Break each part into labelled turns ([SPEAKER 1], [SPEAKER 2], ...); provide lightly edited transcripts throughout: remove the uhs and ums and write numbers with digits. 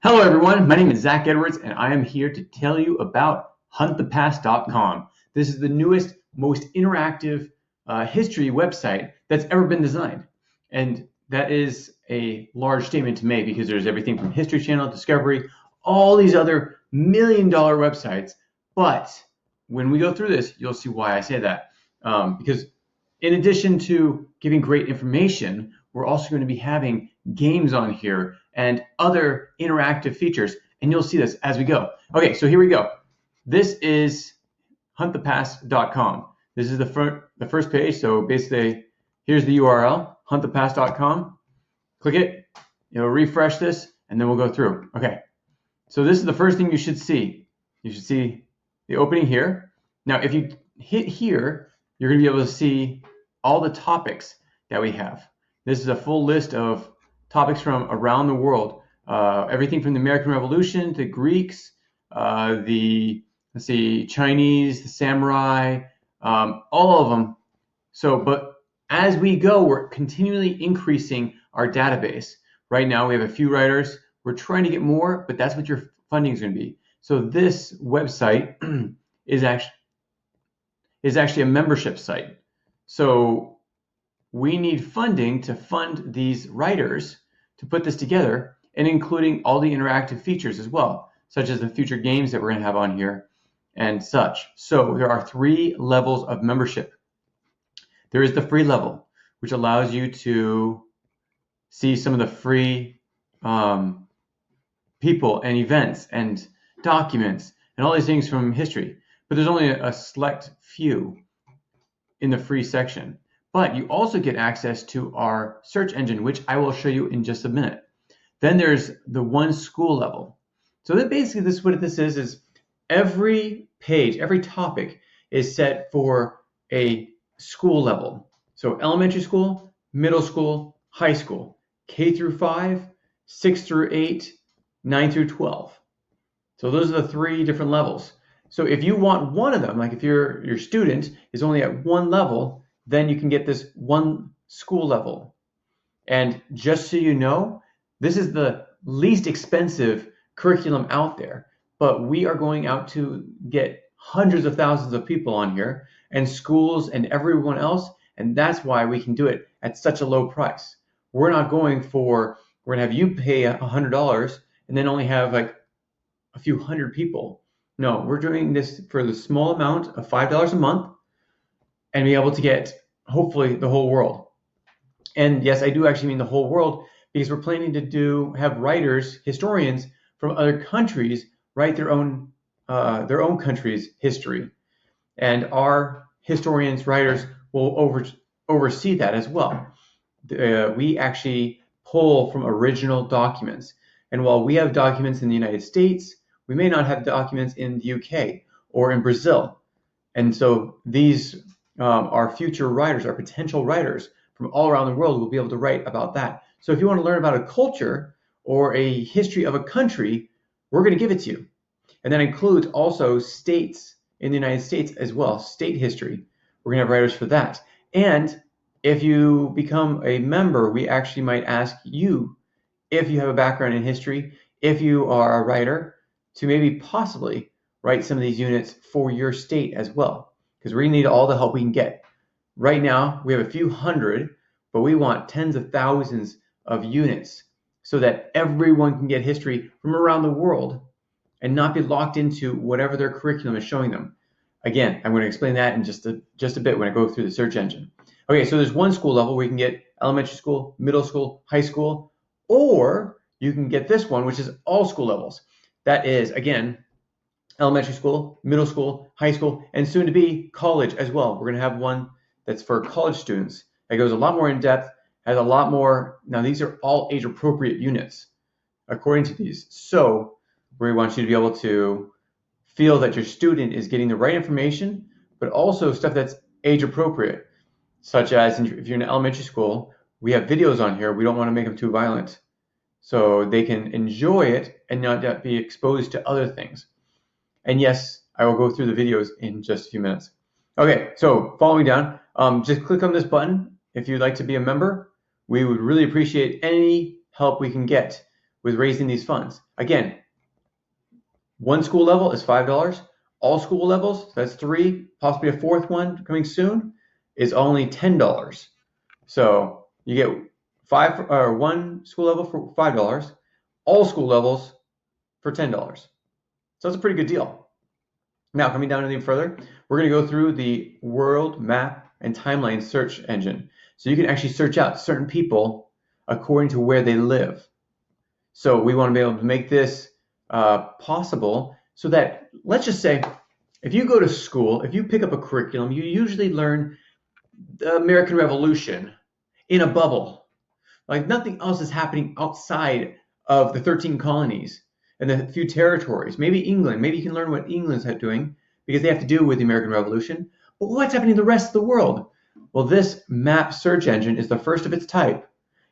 [SPEAKER 1] Hello everyone, my name is Zach Edwards and I am here to tell you about huntthepast.com. This is the newest, most interactive history website that's ever been designed. And that is a large statement to make because there's everything from History Channel, Discovery, all these other million-dollar websites. But when we go through this, you'll see why I say that. Because in addition to giving great information, we're also going to be having games on here and other interactive features, and you'll see this as we go. Okay, so here we go. This is huntthepast.com. This is the first page, so basically here's the URL, huntthepast.com. Click it, it'll refresh this, and then we'll go through. Okay, so this is the first thing you should see. You should see the opening here. Now, if you hit here, you're going to be able to see all the topics that we have. This is a full list of topics from around the world. Everything from the American Revolution to Greeks, let's see, Chinese, the samurai, all of them. So, but as we go, we're continually increasing our database. Right now, we have a few writers. We're trying to get more, but that's what your funding is going to be. So this website is actually a membership site. So we need funding to fund these writers to put this together, and including all the interactive features as well, such as the future games that we're going to have on here and such. So there are 3 levels of membership. There is the free level, which allows you to see some of the free people and events and documents and all these things from history. But there's only a select few in the free section. But you also get access to our search engine, which I will show you in just a minute. Then there's the one school level. So that basically what this is every page, every topic is set for a school level. So elementary school, middle school, high school, K through 5, 6 through 8, 9 through 12. So those are the 3 different levels. So if you want one of them, like if your student is only at one level, then you can get this one school level. And just so you know, this is the least expensive curriculum out there, but we are going out to get hundreds of thousands of people on here and schools and everyone else, and that's why we can do it at such a low price. We're going to have you pay $100 and then only have like a few hundred people. No, we're doing this for the small amount of $5 a month and be able to get hopefully the whole world. And yes, I do actually mean the whole world, because we're planning to have writers, historians from other countries write their own country's history, and our historians, writers will oversee that as well. We actually pull from original documents, and while we have documents in the United States, we may not have documents in the UK or in Brazil, and so these our future writers, our potential writers from all around the world will be able to write about that. So if you want to learn about a culture or a history of a country, we're going to give it to you. And that includes also states in the United States as well, state history. We're going to have writers for that. And if you become a member, we actually might ask you, if you have a background in history, if you are a writer, to maybe possibly write some of these units for your state as well, because we need all the help we can get. Right now, we have a few hundred, but we want tens of thousands of units so that everyone can get history from around the world and not be locked into whatever their curriculum is showing them. Again, I'm going to explain that in just a bit when I go through the search engine. Okay, so there's one school level where you can get elementary school, middle school, high school, or you can get this one, which is all school levels. That is, again, elementary school, middle school, high school, and soon to be college as well. We're going to have one that's for college students. It goes a lot more in depth, has a lot more. Now, these are all age appropriate units according to these. So we want you to be able to feel that your student is getting the right information, but also stuff that's age appropriate, such as if you're in elementary school, we have videos on here. We don't want to make them too violent, so they can enjoy it and not be exposed to other things. And yes, I will go through the videos in just a few minutes. Okay, so following down, just click on this button if you'd like to be a member. We would really appreciate any help we can get. with raising these funds. Again, one school level is $5. All school levels, that's 3, possibly a 4th one coming soon, is only $10. So you get one school level for $5, all school levels for $10. So that's a pretty good deal. Now, coming down even further, we're going to go through the world map and timeline search engine. So you can actually search out certain people according to where they live. So we want to be able to make this possible so that, let's just say, if you go to school, if you pick up a curriculum, you usually learn the American Revolution in a bubble. Like nothing else is happening outside of the 13 colonies and the few territories. Maybe England, maybe you can learn what England's doing because they have to do with the American Revolution. But what's happening in the rest of the world? Well, this map search engine is the first of its type.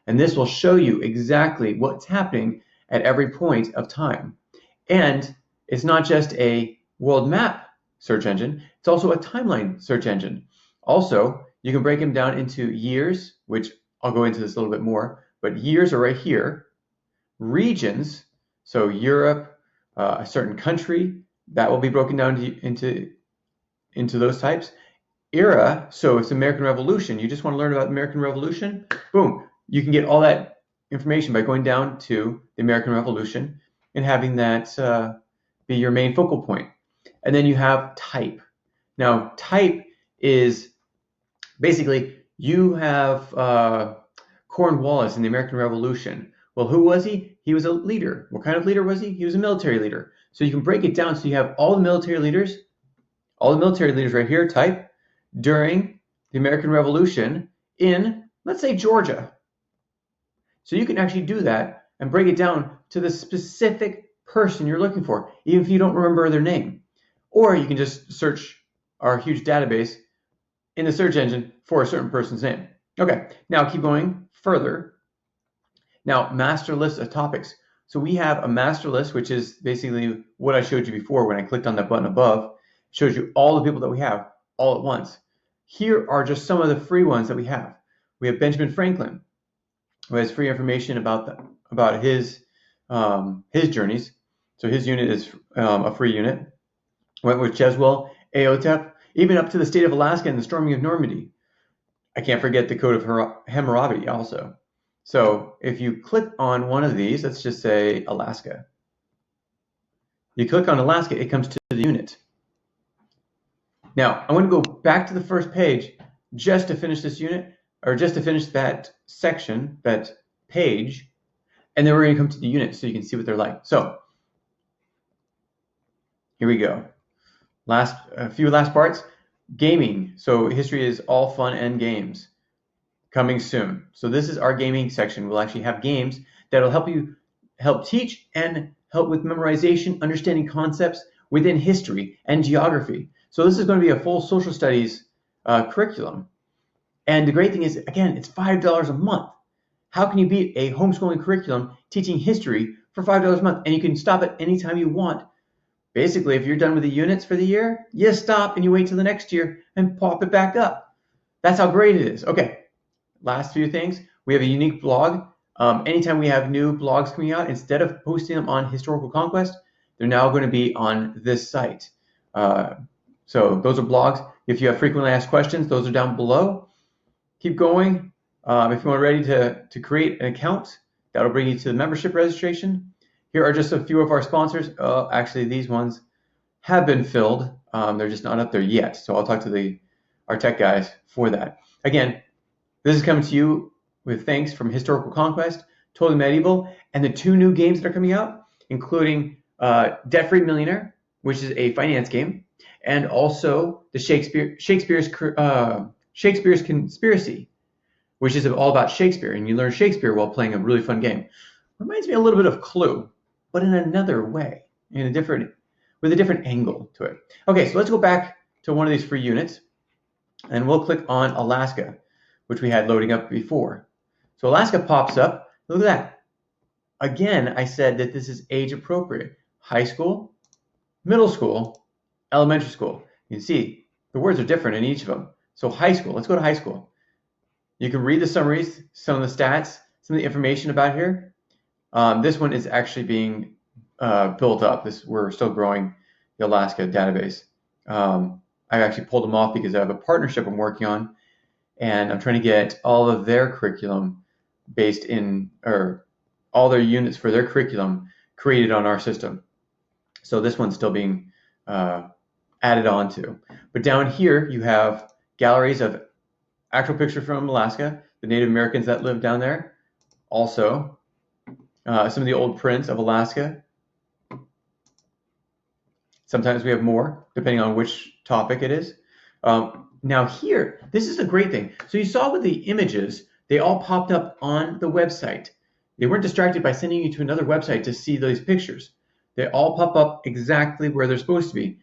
[SPEAKER 1] And this will show you exactly what's happening at every point of time. And it's not just a world map search engine, it's also a timeline search engine. Also, you can break them down into years, which I'll go into this a little bit more, but years are right here. Regions, so Europe, a certain country, that will be broken down into those types. Era, so it's American Revolution. You just want to learn about the American Revolution? Boom. You can get all that information by going down to the American Revolution and having that be your main focal point. And then you have type. Now, type is basically you have Cornwallis in the American Revolution. Well, who was he? He was a leader. What kind of leader was he? He was a military leader. So you can break it down so you have all the military leaders right here, type, during the American Revolution in, let's say, Georgia. So you can actually do that and break it down to the specific person you're looking for, even if you don't remember their name. Or you can just search our huge database in the search engine for a certain person's name. Okay, now keep going further. Now, master list of topics. So we have a master list, which is basically what I showed you before when I clicked on that button above. It shows you all the people that we have all at once. Here are just some of the free ones that we have. We have Benjamin Franklin, who has free information about his journeys. So his unit is a free unit. Went with Cheswell, Aotep, even up to the state of Alaska and the storming of Normandy. I can't forget the Code of Hammurabi also. So if you click on one of these, let's just say Alaska. You click on Alaska, it comes to the unit. Now, I want to go back to the first page just to finish this unit, or just to finish that section, that page, and then we're going to come to the unit so you can see what they're like. So here we go. A few last parts. Gaming. So history is all fun and games. Coming soon. So this is our gaming section. We'll actually have games that'll help teach and help with memorization, understanding concepts within history and geography. So this is going to be a full social studies curriculum. And the great thing is, again, it's $5 a month. How can you beat a homeschooling curriculum teaching history for $5 a month? And you can stop it anytime you want. Basically, if you're done with the units for the year, you stop and you wait till the next year and pop it back up. That's how great it is. Okay, last few things. We have a unique blog. Anytime we have new blogs coming out, instead of posting them on Historical Conquest, they're now going to be on this site. So those are blogs. If you have frequently asked questions, those are down below. Keep going. If you are ready to create an account, that'll bring you to the membership registration. Here are just a few of our sponsors. Actually, these ones have been filled. They're just not up there yet. So I'll talk to our tech guys for that. Again, this is coming to you with thanks from Historical Conquest, Totally Medieval, and the 2 new games that are coming out, including Debt-Free Millionaire, which is a finance game, and also the Shakespeare's Conspiracy, which is all about Shakespeare, and you learn Shakespeare while playing a really fun game. Reminds me a little bit of Clue, but in another way, with a different angle to it. Okay, so let's go back to one of these free units, and we'll click on Alaska, which we had loading up before. So Alaska pops up. Look at that. Again, I said that this is age appropriate. High school, middle school, elementary school. You can see the words are different in each of them. So high school, let's go to high school. You can read the summaries, some of the stats, some of the information about here. This one is actually being built up. We're still growing the Alaska database. I've actually pulled them off because I have a partnership I'm working on, and I'm trying to get all of their curriculum based in, or all their units for their curriculum created on our system. So this one's still being added on to. But down here you have galleries of actual pictures from Alaska, the Native Americans that live down there. Also, some of the old prints of Alaska. Sometimes we have more, depending on which topic it is. Now here, this is a great thing. So you saw with the images, they all popped up on the website. They weren't distracted by sending you to another website to see those pictures. They all pop up exactly where they're supposed to be.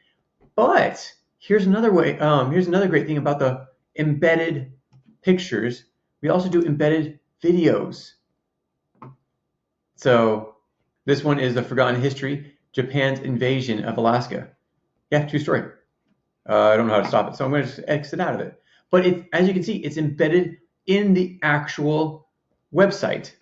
[SPEAKER 1] But here's another way. Here's another great thing about the embedded pictures. We also do embedded videos. So this one is The Forgotten History, Japan's Invasion of Alaska. Yeah, true story. I don't know how to stop it, so I'm going to just exit out of it. But as you can see, it's embedded in the actual website.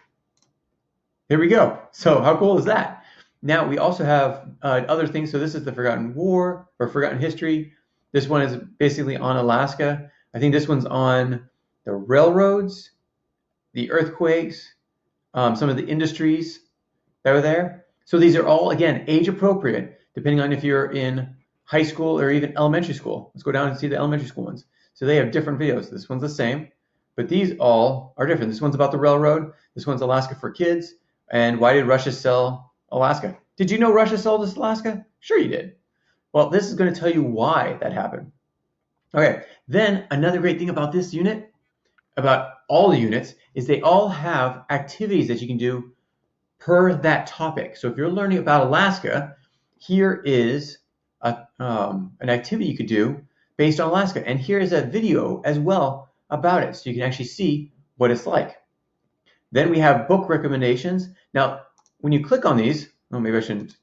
[SPEAKER 1] There we go. So how cool is that? Now we also have other things. So this is the Forgotten War or Forgotten History. This one is basically on Alaska. I think this one's on the railroads, the earthquakes, some of the industries that were there. So these are all, again, age appropriate, depending on if you're in high school or even elementary school. Let's go down and see the elementary school ones. So they have different videos. This one's the same, but these all are different. This one's about the railroad. This one's Alaska for Kids. And why did Russia sell Alaska? Did you know Russia sold us Alaska? Sure you did. Well, this is going to tell you why that happened. Okay, then another great thing about this unit, about all the units, is they all have activities that you can do per that topic. So if you're learning about Alaska, here is an activity you could do based on Alaska. And here is a video as well about it, so you can actually see what it's like. Then we have book recommendations. Now, when you click on these, oh, maybe I shouldn't.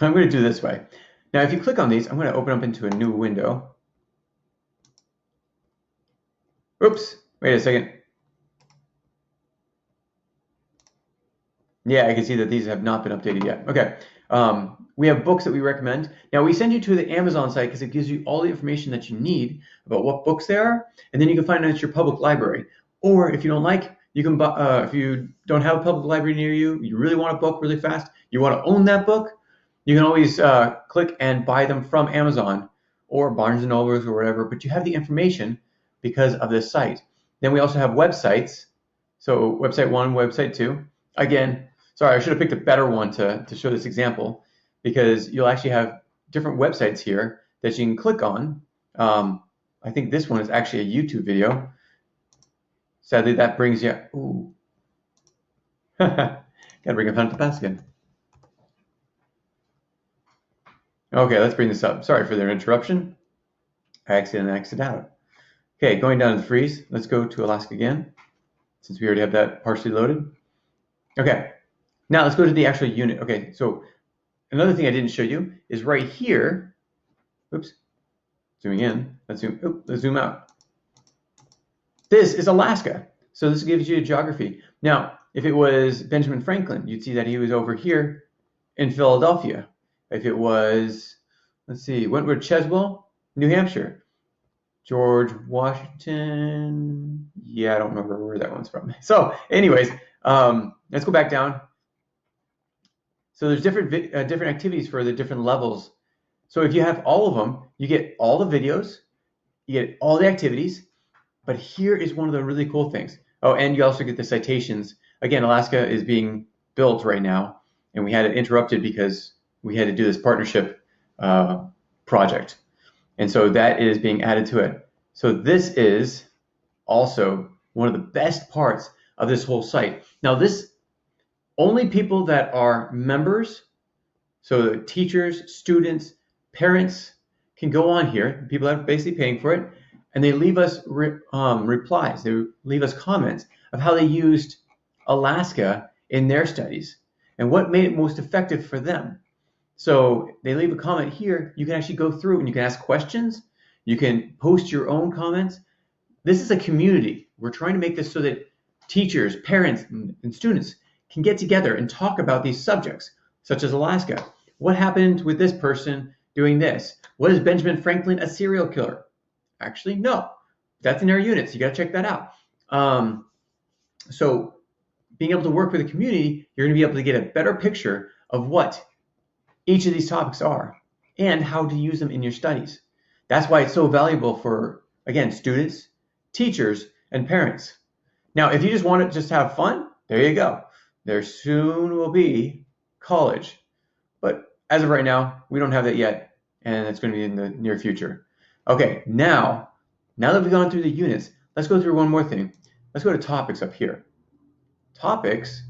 [SPEAKER 1] I'm going to do it this way. Now, if you click on these, I'm going to open up into a new window. Oops, wait a second. Yeah, I can see that these have not been updated yet. Okay, we have books that we recommend. Now, we send you to the Amazon site because it gives you all the information that you need about what books there are, and then you can find it at your public library. Or if you don't like, you can buy, if you don't have a public library near you, you really want a book really fast, you want to own that book, you can always click and buy them from Amazon or Barnes & Nobles or whatever, but you have the information because of this site. Then we also have websites. So website 1, website 2. Again, sorry, I should have picked a better one to show this example, because you'll actually have different websites here that you can click on. I think this one is actually a YouTube video. Sadly, that brings you, ooh. Gotta bring up Hunt the Pass again. Okay, let's bring this up. Sorry for the interruption. I accidentally exited out. Okay, going down to the freeze. Let's go to Alaska again, since we already have that partially loaded. Okay, now let's go to the actual unit. Okay, so another thing I didn't show you is right here. Oops, zooming in. Let's zoom out. This is Alaska. So this gives you a geography. Now, if it was Benjamin Franklin, you'd see that he was over here in Philadelphia. If it was, let's see, Wentworth Cheswell, New Hampshire. George Washington, yeah, I don't remember where that one's from. So anyways, let's go back down. So there's different activities for the different levels. So if you have all of them, you get all the videos, you get all the activities, but here is one of the really cool things. Oh, and you also get the citations. Again, Alaska is being built right now, and we had it interrupted because we had to do this partnership project. And so that is being added to it. So this is also one of the best parts of this whole site. Now this, only people that are members, so teachers, students, parents can go on here, people that are basically paying for it, and they leave us replies, they leave us comments of how they used Alaska in their studies and what made it most effective for them. So they leave a comment here, you can actually go through and you can ask questions, you can post your own comments. This is a community. We're trying to make this so that teachers, parents, and students can get together and talk about these subjects, such as Alaska. What happened with this person doing this? What is Benjamin Franklin a serial killer? Actually, no. That's in our units. You got to check that out. So being able to work with a community, you're going to be able to get a better picture of what each of these topics are and how to use them in your studies. That's why it's so valuable for, again, students, teachers, and parents. Now, if you just want to just have fun, there you go. There soon will be college. But as of right now, we don't have that yet, and it's going to be in the near future. Okay, now that we've gone through the units, let's go through one more thing. Let's go to topics up here. Topics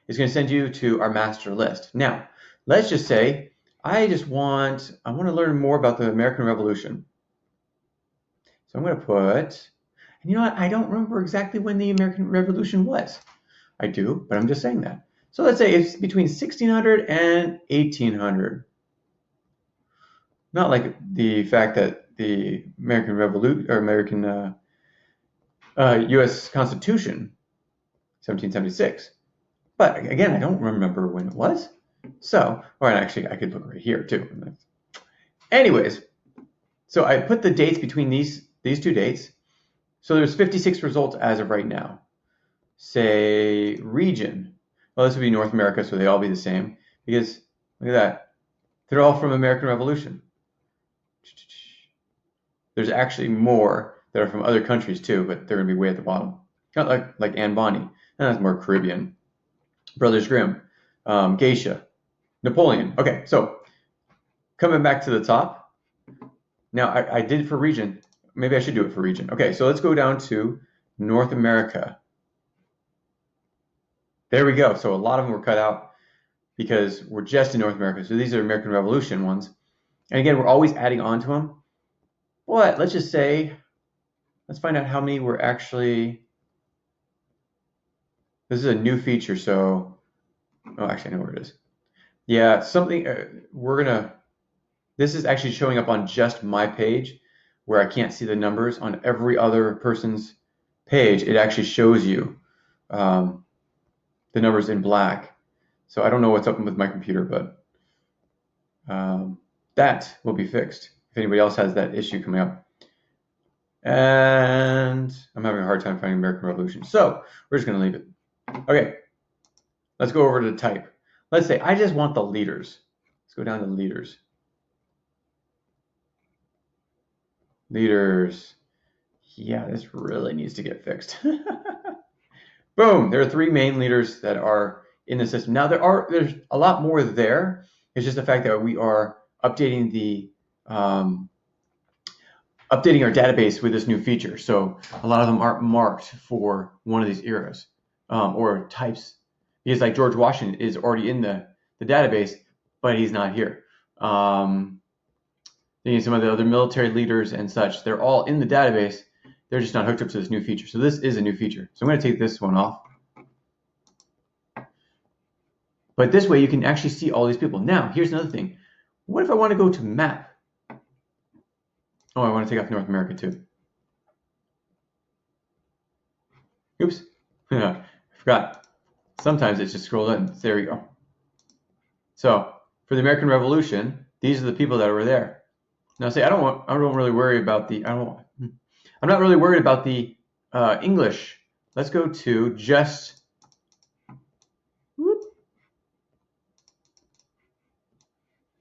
[SPEAKER 1] is going to send you to our master list. Now, let's just say I want to learn more about the American Revolution. So I'm going to put, and you know what? I don't remember exactly when the American Revolution was. I do, but I'm just saying that. So let's say it's between 1600 and 1800. Not like the fact that the American Revolution or American U.S. Constitution, 1776. But again, I don't remember when it was. So, or actually, I could look right here too. Anyways, so I put the dates between these two dates. So there's 56 results as of right now. Say region. Well, this would be North America, so they all be the same. Because look at that, they're all from American Revolution. There's actually more that are from other countries too, but they're gonna be way at the bottom. Not like Anne Bonny, and that's more Caribbean. Brothers Grimm, Geisha, Napoleon. Okay, so coming back to the top. Now I did it for region. Maybe I should do it for region. Okay, so let's go down to North America. There we go. So a lot of them were cut out because we're just in North America. So these are American Revolution ones. And again, we're always adding on to them. But let's just say, let's find out how many were actually, this is a new feature, so, oh, actually I know where it is. Yeah, something, this is actually showing up on just my page where I can't see the numbers. On every other person's page, it actually shows you the numbers in black. So I don't know what's up with my computer, but that will be fixed if anybody else has that issue coming up. And I'm having a hard time finding American Revolution. So we're just going to leave it. Okay, let's go over to type. Let's say I just want the leaders. Let's go down to leaders. Leaders. Yeah, this really needs to get fixed. Boom, there are 3 main leaders that are in the system. Now there's a lot more there. It's just the fact that we are updating the updating our database with this new feature. So a lot of them aren't marked for one of these eras or types, because like George Washington is already in the database, but he's not here. Some of the other military leaders and such, they're all in the database. They're just not hooked up to this new feature. So this is a new feature. So I'm going to take this one off. But this way you can actually see all these people. Now, here's another thing. What if I want to go to map? Oh, I want to take off North America too. Oops. I forgot. Sometimes it's just scrolled in. There we go. So for the American Revolution, these are the people that were there. Now, say I don't really worry about the. I'm not really worried about the English. Let's go to just.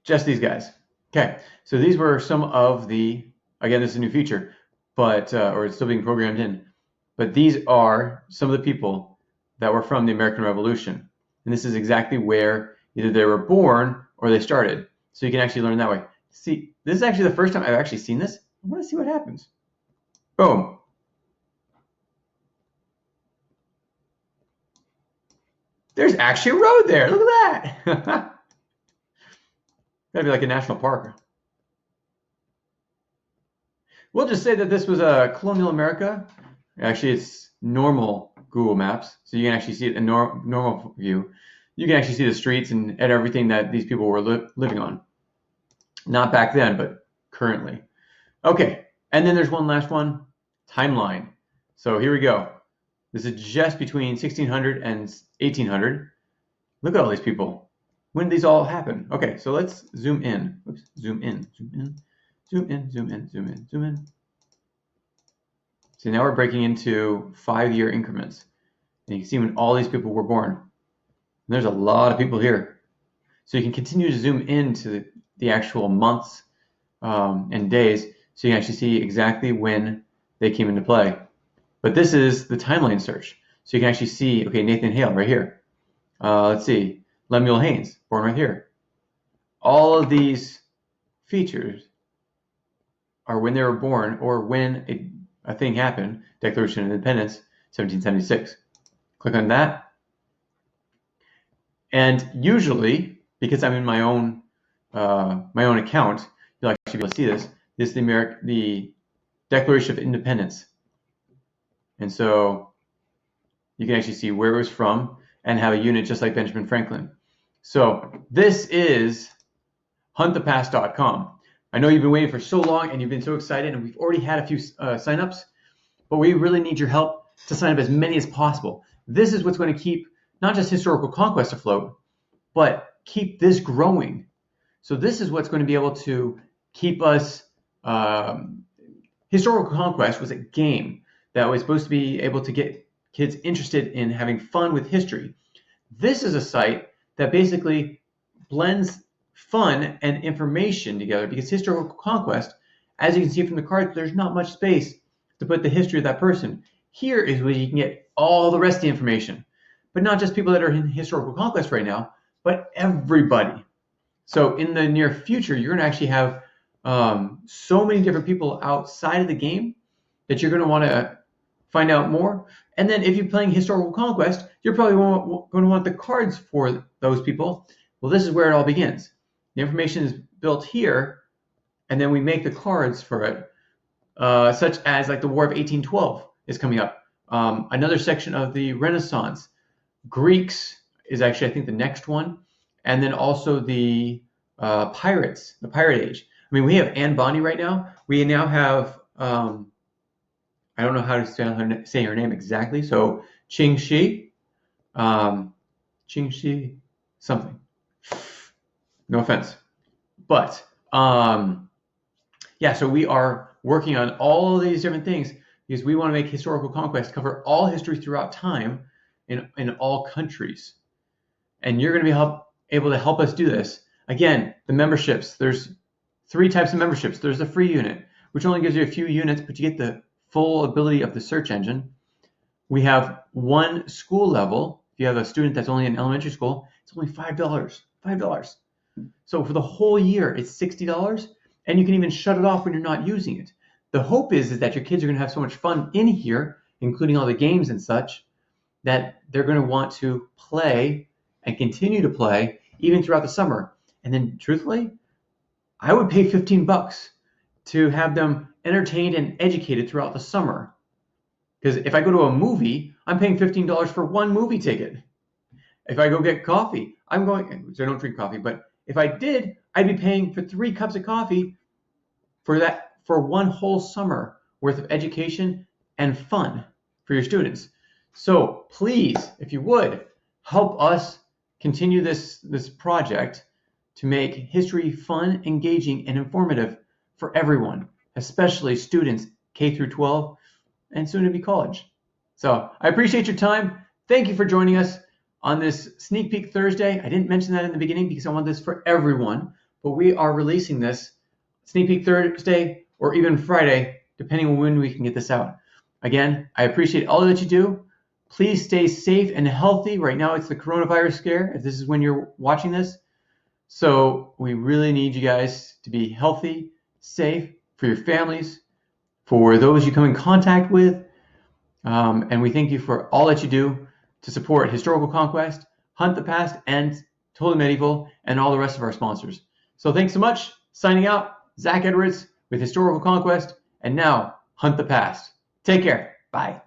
[SPEAKER 1] Just these guys. Okay, so these were some of the. Again, this is a new feature, but or it's still being programmed in. But these are some of the people that were from the American Revolution, and this is exactly where either they were born or they started. So you can actually learn that way. See, this is actually the first time I've actually seen this. I want to see what happens. Boom. There's actually a road there. Look at that. That'd be like a national park. We'll just say that this was colonial America. Actually, it's normal Google Maps, so you can actually see it in normal view. You can actually see the streets and everything that these people were living on. Not back then, but currently. Okay, and then there's one last one, timeline. So here we go. This is just between 1600 and 1800. Look at all these people. When did these all happen? Okay, so let's zoom in. Oops, zoom in, zoom in, zoom in, zoom in, zoom in, zoom in. So now we're breaking into 5-year increments. And you can see when all these people were born. And there's a lot of people here. So you can continue to zoom into the actual months and days, so you can actually see exactly when they came into play. But this is the timeline search. So you can actually see, okay, Nathan Hale right here. Let's see, Lemuel Haynes, born right here. All of these features are when they were born or when a thing happened. Declaration of Independence, 1776. Click on that. And usually, because I'm in my own account, you'll actually be able to see this. This is the Declaration of Independence. And so you can actually see where it was from and have a unit just like Benjamin Franklin. So this is huntthepast.com. I know you've been waiting for so long and you've been so excited, and we've already had a few signups, but we really need your help to sign up as many as possible. This is what's going to keep not just Historical Conquest afloat, but keep this growing. So this is what's going to be able to keep us. Historical Conquest was a game that was supposed to be able to get kids interested in having fun with history. This is a site that basically blends fun and information together, because Historical Conquest, as you can see from the card, there's not much space to put the history of that person. Here is where you can get all the rest of the information, but not just people that are in Historical Conquest right now, but everybody. So in the near future, you're going to actually have so many different people outside of the game that you're going to want to find out more. And then if you're playing Historical Conquest, you're probably going to want the cards for those people. Well, this is where it all begins. The information is built here, and then we make the cards for it, such as like the War of 1812 is coming up. Another section of the Renaissance. Greeks is actually, I think, the next one. And then also the pirates, the pirate age. I mean, we have Anne Bonny right now. We now have, I don't know how to say her name exactly. So Qing Shi something. No offense. But yeah, so we are working on all of these different things because we want to make Historical Conquest cover all history throughout time in all countries. And you're going to be able to help us do this. Again, the memberships, there's 3 types of memberships. There's the free unit, which only gives you a few units, but you get the full ability of the search engine. We have 1 school level. If you have a student that's only in elementary school, it's only $5. So for the whole year, it's $60, and you can even shut it off when you're not using it. The hope is that your kids are going to have so much fun in here, including all the games and such, that they're going to want to play and continue to play even throughout the summer. And then truthfully, I would pay $15 to have them entertained and educated throughout the summer. Because if I go to a movie, I'm paying $15 for 1 movie ticket. If I go get coffee, so I don't drink coffee, but if I did, I'd be paying for 3 cups of coffee for 1 whole summer worth of education and fun for your students. So please, if you would, help us continue this project to make history fun, engaging, and informative for everyone, especially students K through 12 and soon to be college. So I appreciate your time. Thank you for joining us on this Sneak Peek Thursday. I didn't mention that in the beginning because I want this for everyone, but we are releasing this Sneak Peek Thursday or even Friday, depending on when we can get this out. Again, I appreciate all that you do. Please stay safe and healthy. Right now it's the coronavirus scare, if this is when you're watching this. So we really need you guys to be healthy, safe, for your families, for those you come in contact with. And we thank you for all that you do to support Historical Conquest, Hunt the Past, and Totally Medieval, and all the rest of our sponsors. So thanks so much. Signing out, Zach Edwards with Historical Conquest, and now Hunt the Past. Take care. Bye.